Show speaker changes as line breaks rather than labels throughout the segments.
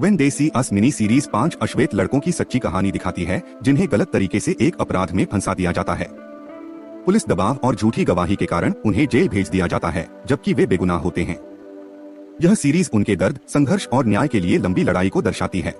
When they see us mini series 5 अश्वेत लड़कों की सच्ची कहानी दिखाती है जिन्हें गलत तरीके से एक अपराध में फंसा दिया जाता है। पुलिस दबाव और झूठी गवाही के कारण उन्हें जेल भेज दिया जाता है जबकि वे बेगुनाह होते हैं। यह सीरीज उनके दर्द, संघर्ष और न्याय के लिए लंबी लड़ाई को दर्शाती है।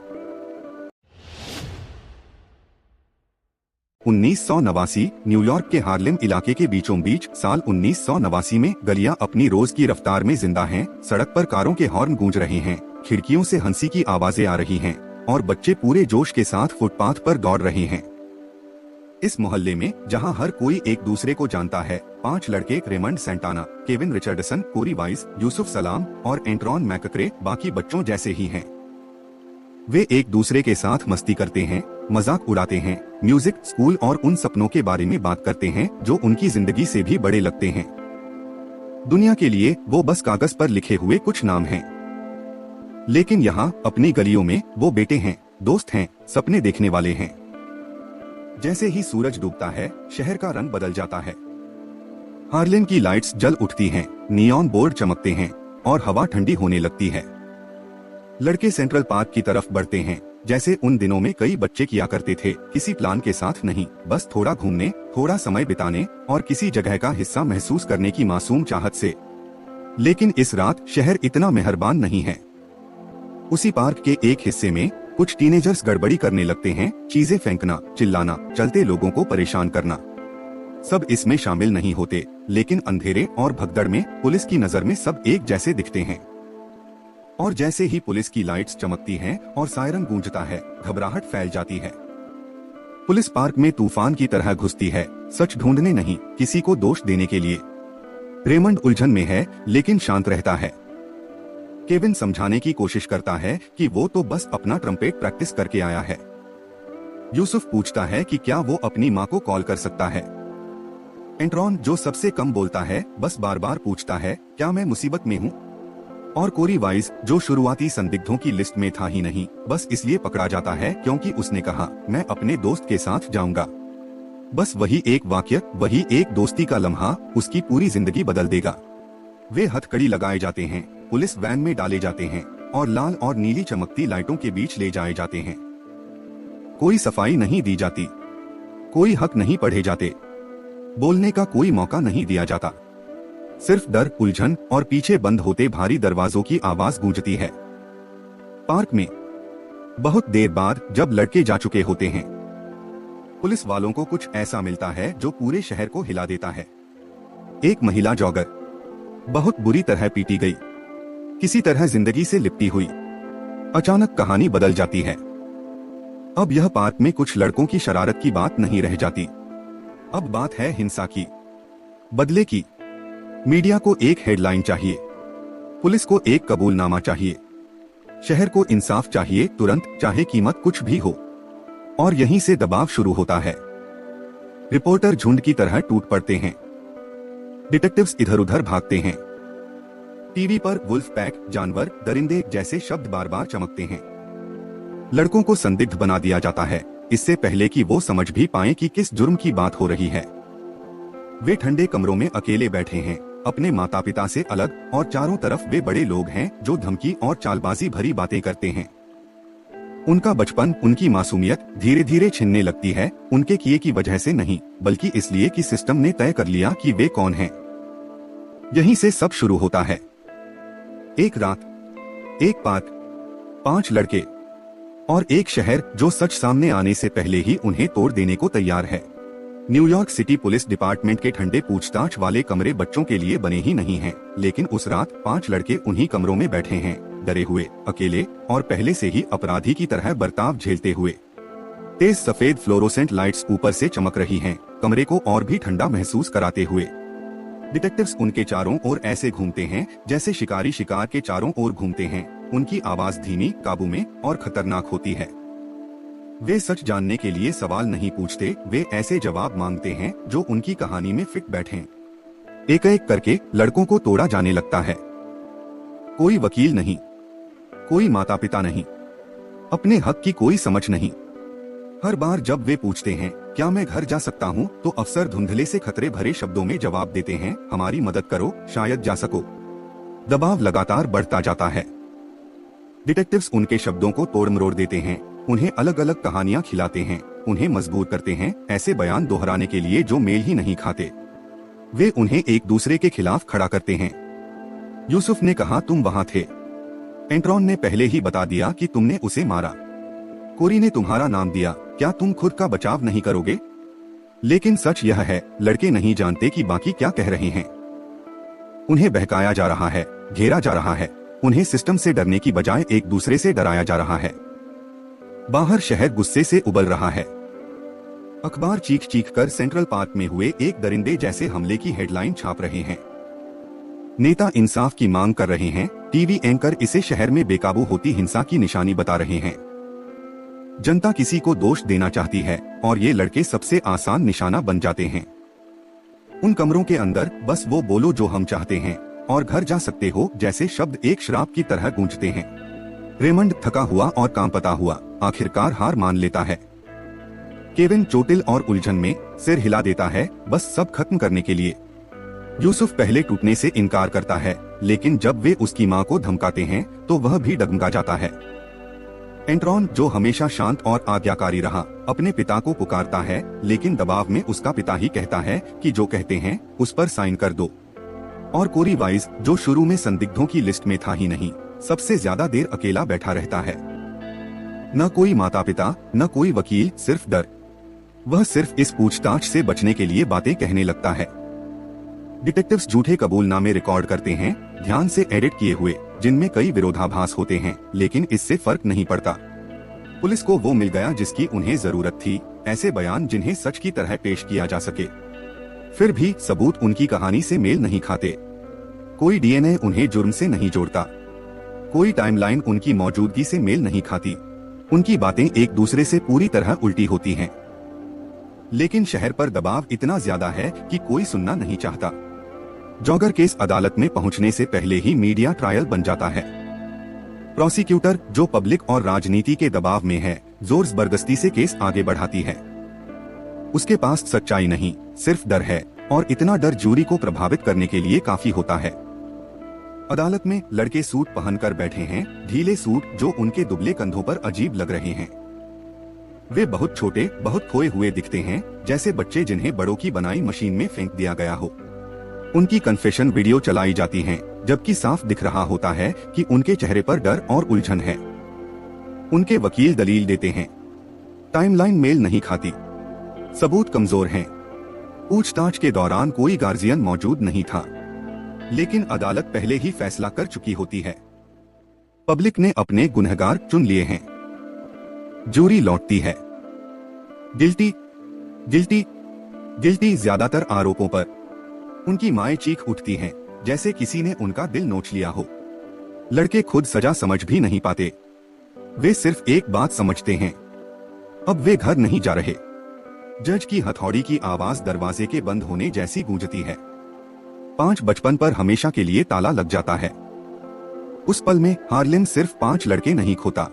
1989 न्यूयॉर्क के हार्लेम इलाके के बीचों बीच साल 1989 में गलियां अपनी रोज की रफ्तार में जिंदा हैं। सड़क पर कारों के हॉर्न गूंज रहे हैं, खिड़कियों से हंसी की आवाजें आ रही हैं और बच्चे पूरे जोश के साथ फुटपाथ पर दौड़ रहे हैं। इस मोहल्ले में जहां हर कोई एक दूसरे को जानता है, 5 लड़के रेमंड सेंटाना, केविन रिचर्डसन, कोरी वाइस, यूसुफ सलाम और एंट्रॉन मैकक्रे बाकी बच्चों जैसे ही हैं। वे एक दूसरे के साथ मस्ती करते हैं, मजाक उड़ाते हैं, म्यूजिक, स्कूल और उन सपनों के बारे में बात करते हैं जो उनकी जिंदगी से भी बड़े लगते हैं। दुनिया के लिए वो बस कागज पर लिखे हुए कुछ नाम हैं। लेकिन यहाँ अपनी गलियों में वो बेटे हैं, दोस्त हैं, सपने देखने वाले हैं। जैसे ही सूरज डूबता है, शहर का रंग बदल जाता है। हार्लेम की लाइट्स जल उठती हैं, नियॉन बोर्ड चमकते हैं और हवा ठंडी होने लगती है। लड़के सेंट्रल पार्क की तरफ बढ़ते हैं, जैसे उन दिनों में कई बच्चे किया करते थे, किसी प्लान के साथ नहीं, बस थोड़ा घूमने, थोड़ा समय बिताने और किसी जगह का हिस्सा महसूस करने की मासूम चाहत से। लेकिन इस रात शहर इतना मेहरबान नहीं है। उसी पार्क के एक हिस्से में कुछ टीनेजर्स गड़बड़ी करने लगते हैं, चीजें फेंकना, चिल्लाना, चलते लोगों को परेशान करना। सब इसमें शामिल नहीं होते, लेकिन अंधेरे और भगदड़ में पुलिस की नजर में सब एक जैसे दिखते हैं। और जैसे ही पुलिस की लाइट्स चमकती हैं और सायरन गूंजता है, घबराहट फैल जाती है। पुलिस पार्क में तूफान की तरह घुसती है, सच ढूंढने नहीं, किसी को दोष देने के लिए। रेमंड उलझन में है लेकिन शांत रहता है। केविन समझाने की कोशिश करता है कि वो तो बस अपना ट्रम्पेट प्रैक्टिस करके आया है। यूसुफ पूछता है कि क्या वो अपनी माँ को कॉल कर सकता है। एंट्रॉन, जो सबसे कम बोलता है, बस बार बार पूछता है, क्या मैं मुसीबत में हूँ? और कोरी वाइस, जो शुरुआती संदिग्धों की लिस्ट में था ही नहीं, बस इसलिए पकड़ा जाता है क्योंकि उसने कहा, मैं अपने दोस्त के साथ जाऊंगा। बस वही एक वाक्य, वही एक दोस्ती का लम्हा उसकी पूरी जिंदगी बदल देगा। वे हथकड़ी लगाए जाते हैं, पुलिस वैन में डाले जाते हैं और लाल और नीली चमकती लाइटों के बीच ले जाए जाते हैं। कोई सफाई नहीं दी जाती, कोई हक नहीं पढ़े जाते, बोलने का कोई मौका नहीं दिया जाता। सिर्फ डर, उलझन और पीछे बंद होते भारी दरवाजों की आवाज गूंजती है। पार्क में बहुत देर बाद जब लड़के जा चुके होते हैं, पुलिस वालों को कुछ ऐसा मिलता है जो पूरे शहर को हिला देता है। एक महिला जॉगर बहुत बुरी तरह पीटी गई, किसी तरह जिंदगी से लिपटी हुई। अचानक कहानी बदल जाती है। अब यह पार्क में कुछ लड़कों की शरारत की बात नहीं रह जाती। अब बात है हिंसा की, बदले की। मीडिया को एक हेडलाइन चाहिए, पुलिस को एक कबूलनामा चाहिए, शहर को इंसाफ चाहिए तुरंत, चाहे कीमत कुछ भी हो। और यहीं से दबाव शुरू होता है। रिपोर्टर झुंड की तरह टूट पड़ते हैं, डिटेक्टिव्स इधर उधर भागते हैं। टीवी पर वुल्फ पैक, जानवर, दरिंदे जैसे शब्द बार बार चमकते हैं। लड़कों को संदिग्ध बना दिया जाता है, इससे पहले कि वो समझ भी पाएं कि किस जुर्म की बात हो रही है। वे ठंडे कमरों में अकेले बैठे हैं, अपने माता पिता से अलग, और चारों तरफ वे बड़े लोग हैं जो धमकी और चालबाजी भरी बातें करते हैं। उनका बचपन, उनकी मासूमियत धीरे धीरे छिनने लगती है, उनके किए की वजह से नहीं, बल्कि इसलिए कि सिस्टम ने तय कर लिया कि वे कौन हैं। यहीं से सब शुरू होता है। एक रात, एक पार्क, 5 लड़के और एक शहर जो सच सामने आने से पहले ही उन्हें तोड़ देने को तैयार है। न्यूयॉर्क सिटी पुलिस डिपार्टमेंट के ठंडे पूछताछ वाले कमरे बच्चों के लिए बने ही नहीं हैं, लेकिन उस रात 5 लड़के उन्हीं कमरों में बैठे हैं, डरे हुए, अकेले और पहले से ही अपराधी की तरह बर्ताव झेलते हुए। तेज सफेद फ्लोरोसेंट लाइट्स ऊपर से चमक रही हैं, कमरे को और भी ठंडा महसूस कराते हुए। डिटेक्टिव्स उनके चारों ओर ऐसे घूमते हैं जैसे शिकारी शिकार के चारों ओर घूमते हैं। उनकी आवाज धीमी, काबू में और खतरनाक होती है। वे सच जानने के लिए सवाल नहीं पूछते, वे ऐसे जवाब मांगते हैं जो उनकी कहानी में फिट बैठें। एक एक करके लड़कों को तोड़ा जाने लगता है। कोई वकील नहीं, कोई माता पिता नहीं, अपने हक की कोई समझ नहीं। हर बार जब वे पूछते हैं, क्या मैं घर जा सकता हूँ, तो अफसर धुंधले से खतरे भरे शब्दों में जवाब देते हैं, हमारी मदद करो, शायद जा सको। दबाव लगातार बढ़ता जाता है। डिटेक्टिव्स उनके शब्दों को तोड़ मरोड़ देते हैं, उन्हें अलग अलग कहानियां खिलाते हैं, उन्हें मजबूर करते हैं ऐसे बयान दोहराने के लिए जो मेल ही नहीं खाते। वे उन्हें एक दूसरे के खिलाफ खड़ा करते हैं। यूसुफ ने कहा, तुम वहां थे। एंट्रॉन ने पहले ही बता दिया कि तुमने उसे मारा। कोरी ने तुम्हारा नाम दिया, क्या तुम खुद का बचाव नहीं करोगे? लेकिन सच यह है, लड़के नहीं जानते कि बाकी क्या कह रहे हैं। उन्हें बहकाया जा रहा है, घेरा जा रहा है, उन्हें सिस्टम से डरने की बजाय एक दूसरे से डराया जा रहा है। बाहर शहर गुस्से से उबल रहा है। अखबार चीख चीख कर सेंट्रल पार्क में हुए एक दरिंदे जैसे हमले की हेडलाइन छाप रहे हैं। नेता इंसाफ की मांग कर रहे हैं, टीवी एंकर इसे शहर में बेकाबू होती हिंसा की निशानी बता रहे हैं। जनता किसी को दोष देना चाहती है और ये लड़के सबसे आसान निशाना बन जाते हैं। उन कमरों के अंदर बस वो बोलो जो हम चाहते हैं और घर जा सकते हो जैसे शब्द एक श्राप की तरह गूंजते हैं। रेमंड थका हुआ और कांपता हुआ आखिरकार हार मान लेता है। केविन चोटिल और उलझन में सिर हिला देता है, बस सब खत्म करने के लिए। यूसुफ पहले टूटने से इनकार करता है, लेकिन जब वे उसकी माँ को धमकाते हैं तो वह भी डगमगा जाता है। एंट्रॉन, जो हमेशा शांत और आज्ञाकारी रहा, अपने पिता को पुकारता है, लेकिन दबाव में उसका पिता ही कहता है कि जो कहते हैं उस पर साइन कर दो। और कोरी वाइज, जो शुरू में संदिग्धों की लिस्ट में था ही नहीं, सबसे ज्यादा देर अकेला बैठा रहता है। न कोई माता पिता, न कोई वकील, सिर्फ डर। वह सिर्फ इस पूछताछ से बचने के लिए बातें कहने लगता है। डिटेक्टिव्स झूठे कबूलनामे रिकॉर्ड करते हैं, ध्यान से एडिट किए हुए, जिनमें कई विरोधाभास होते हैं, लेकिन इससे फर्क नहीं पड़ता। पुलिस को वो मिल गया जिसकी उन्हें जरूरत थी, ऐसे बयान जिन्हें सच की तरह पेश किया जा सके। फिर भी सबूत उनकी कहानी से मेल नहीं खाते। कोई डीएनए उन्हें जुर्म से नहीं जोड़ता, कोई टाइमलाइन उनकी मौजूदगी से मेल नहीं खाती। उनकी बातें एक दूसरे से पूरी तरह उल्टी होती हैं। लेकिन शहर पर दबाव इतना ज्यादा है कि कोई सुनना नहीं चाहता। जॉगर केस अदालत में पहुंचने से पहले ही मीडिया ट्रायल बन जाता है। प्रोसिक्यूटर, जो पब्लिक और राजनीति के दबाव में है, जोर जबरदस्ती से केस आगे बढ़ाती है। उसके पास सच्चाई नहीं, सिर्फ डर है, और इतना डर जूरी को प्रभावित करने के लिए काफी होता है। अदालत में लड़के सूट पहनकर बैठे हैं, ढीले सूट जो उनके दुबले कंधों पर अजीब लग रहे हैं। वे बहुत छोटे, बहुत खोए हुए दिखते हैं, जैसे बच्चे जिन्हें बड़ों की बनाई मशीन में फेंक दिया गया हो। उनकी कन्फेशन वीडियो चलाई जाती हैं, जबकि साफ दिख रहा होता है कि उनके चेहरे पर डर और उलझन है। उनके वकील दलील देते हैं, टाइमलाइन मेल नहीं खाती, सबूत कमजोर हैं। पूछताछ के दौरान कोई गार्जियन मौजूद नहीं था, लेकिन अदालत पहले ही फैसला कर चुकी होती है। पब्लिक ने अपने गुनहगार चुन लिए हैं। जूरी लौटती है, गिल्टी, गिल्टी, गिल्टी ज्यादातर आरोपों पर। उनकी माएं चीख उठती हैं, जैसे किसी ने उनका दिल नोच लिया हो। लड़के खुद सजा समझ भी नहीं पाते। वे सिर्फ एक बात समझते हैं, अब वे घर नहीं जा रहे। जज की हथौड़ी की आवाज दरवाजे के बंद होने जैसी गूंजती है। 5:55 पर हमेशा के लिए ताला लग जाता है। उस पल में हार्लेम सिर्फ 5 लड़के नहीं खोता,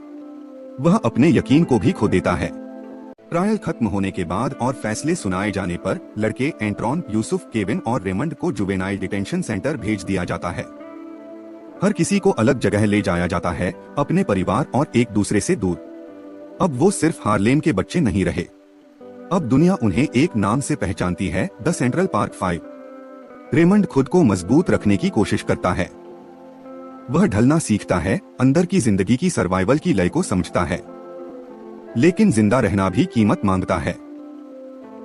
वह अपने यकीन को भी खो देता है। ट्रायल खत्म होने के बाद और फैसले सुनाए जाने पर लड़के एंट्रॉन, यूसुफ, केविन और रेमंड को जुवेनाइल डिटेंशन सेंटर भेज दिया जाता है। हर किसी को अलग जगह ले जाया जाता है, अपने परिवार और एक दूसरे से दूर। अब वो सिर्फ हार्लेम के बच्चे नहीं रहे, अब दुनिया उन्हें एक नाम से पहचानती है, द सेंट्रल पार्क 5। रेमंड खुद को मजबूत रखने की कोशिश करता है। वह ढलना सीखता है, अंदर की जिंदगी की सर्वाइवल की लय को समझता है, लेकिन जिंदा रहना भी कीमत मांगता है।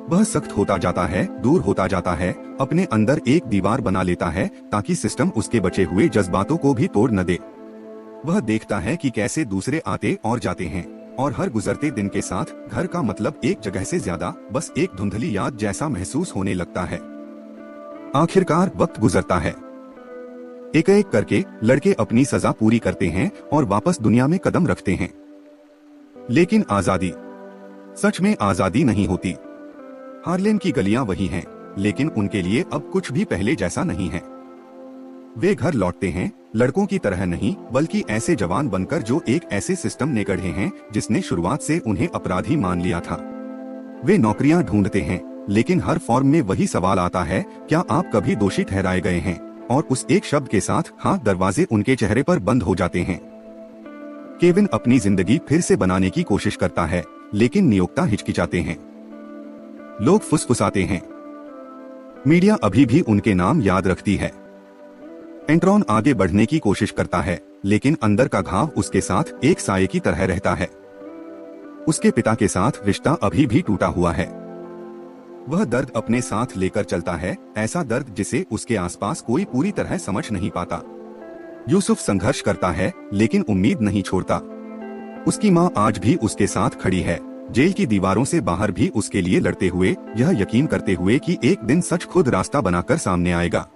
वह सख्त होता जाता है, दूर होता जाता है, अपने अंदर एक दीवार बना लेता है ताकि सिस्टम उसके बचे हुए जज्बातों को भी तोड़ न दे। वह देखता है कि कैसे दूसरे आते और जाते हैं, और हर गुजरते दिन के साथ घर का मतलब एक जगह से ज्यादा बस एक धुंधली याद जैसा महसूस होने लगता है। आखिरकार वक्त गुजरता है। एक एक करके लड़के अपनी सजा पूरी करते हैं और वापस दुनिया में कदम रखते हैं। लेकिन आजादी, सच में आजादी नहीं होती। हार्लेम की गलियां वही हैं, लेकिन उनके लिए अब कुछ भी पहले जैसा नहीं है। वे घर लौटते हैं, लड़कों की तरह नहीं, बल्कि ऐसे जवान बनकर जो एक ऐसे सिस्टम ने गढ़े हैं जिसने शुरुआत से उन्हें अपराधी मान लिया था। वे नौकरियां ढूंढते हैं, लेकिन हर फॉर्म में वही सवाल आता है, क्या आप कभी दोषी ठहराए गए हैं? और उस एक शब्द के साथ हाँ, दरवाजे उनके चेहरे पर बंद हो जाते हैं। केविन अपनी जिंदगी फिर से बनाने की कोशिश करता है, लेकिन नियोक्ता हिचकिचाते हैं। लोग फुसफुसाते हैं। मीडिया अभी भी उनके नाम याद रखती है। एंट्रॉन आगे बढ़ने की कोशिश करता है, लेकिन अंदर का घाव उसके साथ एक साये की तरह रहता है। उसके पिता के साथ रिश्ता अभी भी टूटा हुआ है। वह दर्द अपने साथ लेकर चलता है, ऐसा दर्द जिसे उसके आसपास कोई पूरी तरह समझ नहीं पाता। यूसुफ संघर्ष करता है, लेकिन उम्मीद नहीं छोड़ता। उसकी माँ आज भी उसके साथ खड़ी है, जेल की दीवारों से बाहर भी उसके लिए लड़ते हुए, यह यकीन करते हुए कि एक दिन सच खुद रास्ता बनाकर सामने आएगा।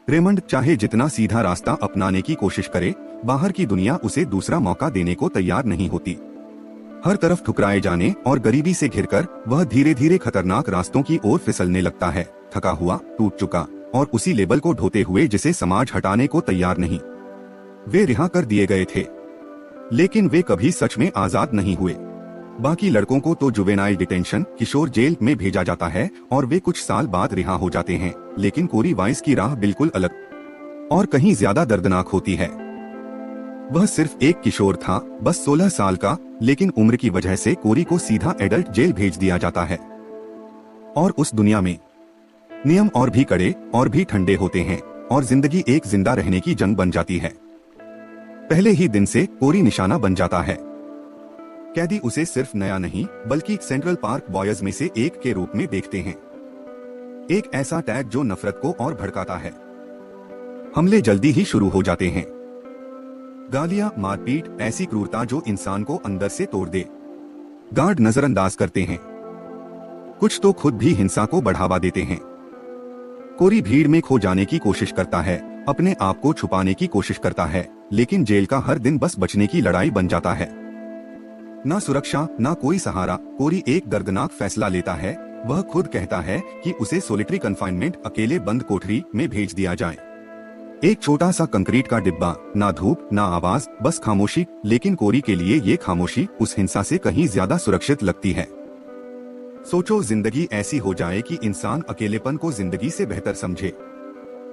रेमंड चाहे जितना सीधा रास्ता अपनाने की कोशिश करे, बाहर की दुनिया उसे दूसरा मौका देने को तैयार नहीं होती। हर तरफ ठुकराए जाने और गरीबी से घिरकर वह धीरे धीरे खतरनाक रास्तों की ओर फिसलने लगता है, थका हुआ, टूट चुका और उसी लेबल को ढोते हुए जिसे समाज हटाने को तैयार नहीं। वे रिहा कर दिए गए थे, लेकिन वे कभी सच में आजाद नहीं हुए। बाकी लड़कों को तो जुवेनाइल डिटेंशन, किशोर जेल में भेजा जाता है और वे कुछ साल बाद रिहा हो जाते हैं, लेकिन कोरी वाइस की राह बिल्कुल अलग और कहीं ज्यादा दर्दनाक होती है। वह सिर्फ एक किशोर था, बस 16 साल का, लेकिन उम्र की वजह से कोरी को सीधा एडल्ट जेल भेज दिया जाता है। और उस दुनिया में नियम और भी कड़े और भी ठंडे होते हैं और जिंदगी एक जिंदा रहने की जंग बन जाती है। पहले ही दिन से कोरी निशाना बन जाता है। कैदी उसे सिर्फ नया नहीं, बल्कि सेंट्रल पार्क बॉयज में से एक के रूप में देखते हैं। एक ऐसा टैग जो नफरत को और भड़काता है। हमले जल्दी ही शुरू हो जाते हैं। गालियां, मारपीट, ऐसी क्रूरता जो इंसान को अंदर से तोड़ दे। गार्ड नजरअंदाज करते हैं, कुछ तो खुद भी हिंसा को बढ़ावा देते हैं। कोरी भीड़ में खो जाने की कोशिश करता है, अपने आप को छुपाने की कोशिश करता है, लेकिन जेल का हर दिन बस बचने की लड़ाई बन जाता है। ना सुरक्षा, ना कोई सहारा। कोरी एक दर्दनाक फैसला लेता है। वह खुद कहता है कि उसे सोलिटरी कन्फाइनमेंट, अकेले बंद कोठरी में भेज दिया जाए। एक छोटा सा कंक्रीट का डिब्बा, ना धूप, ना आवाज, बस खामोशी। लेकिन कोरी के लिए ये खामोशी उस हिंसा से कहीं ज्यादा सुरक्षित लगती है। सोचो, जिंदगी ऐसी हो जाए कि इंसान अकेलेपन को जिंदगी से बेहतर समझे।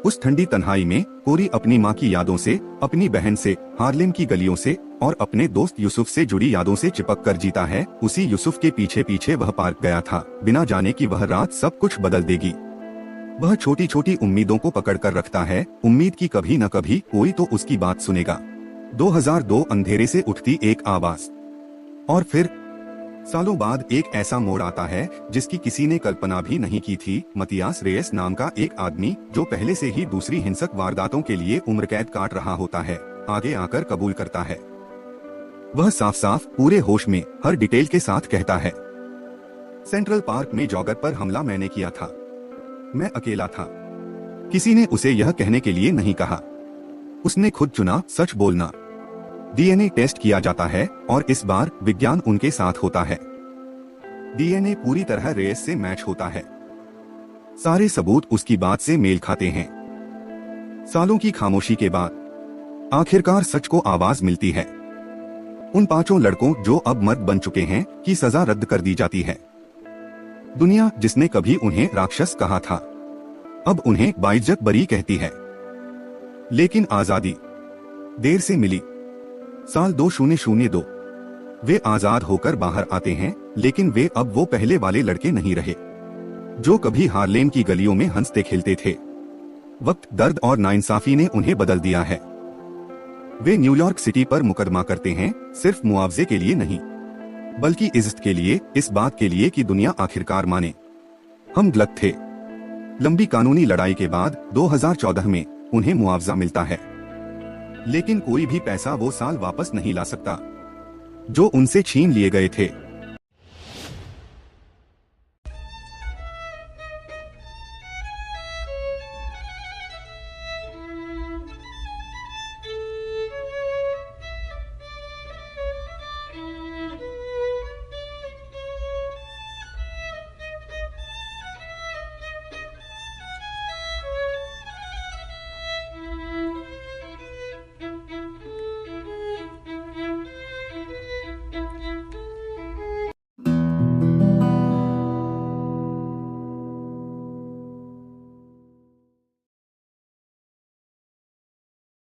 उस ठंडी तन्हाई में कोरी अपनी माँ की यादों से, अपनी बहन से, हार्लेम की गलियों से और अपने दोस्त यूसुफ से जुड़ी यादों से चिपक कर जीता है। उसी यूसुफ के पीछे पीछे वह पार्क गया था, बिना जाने कि वह रात सब कुछ बदल देगी। वह छोटी छोटी उम्मीदों को पकड़ कर रखता है, उम्मीद की कभी न कभी कोई तो उसकी बात सुनेगा। 2002 अंधेरे से उठती एक आवाज। और फिर सालों बाद एक ऐसा मोड़ आता है जिसकी किसी ने कल्पना भी नहीं की थी। मतियास रेयस नाम का एक आदमी, जो पहले से ही दूसरी हिंसक वारदातों के लिए उम्र कैद काट रहा होता है, आगे आकर कबूल करता है। वह साफ साफ, पूरे होश में, हर डिटेल के साथ कहता है, सेंट्रल पार्क में जॉगर पर हमला मैंने किया था। मैं अकेला था। किसी ने उसे यह कहने के लिए नहीं कहा। उसने खुद चुना सच बोलना। डीएनए टेस्ट किया जाता है और इस बार विज्ञान उनके साथ होता है। डीएनए पूरी तरह रेस से मैच होता है। सारे सबूत उसकी बात से मेल खाते हैं। सालों की खामोशी के बाद आखिरकार सच को आवाज मिलती है। उन 5 लड़कों जो अब मर्द बन चुके हैं की सजा रद्द कर दी जाती है। दुनिया जिसने कभी उन्हें राक्षस कहा था, अब उन्हें बाइज्जत बरी कहती है। लेकिन आजादी देर से मिली। साल 2002 वे आजाद होकर बाहर आते हैं, लेकिन वे अब वो पहले वाले लड़के नहीं रहे जो कभी हार्लेम की गलियों में हंसते खेलते थे। वक्त, दर्द और नाइंसाफी ने उन्हें बदल दिया है। वे न्यूयॉर्क सिटी पर मुकदमा करते हैं, सिर्फ मुआवजे के लिए नहीं, बल्कि इज्जत के लिए, इस बात के लिए कि दुनिया आखिरकार माने हम गलत थे। लंबी कानूनी लड़ाई के बाद 2014 में उन्हें मुआवजा मिलता है, लेकिन कोई भी पैसा वो साल वापस नहीं ला सकता जो उनसे छीन लिए गए थे।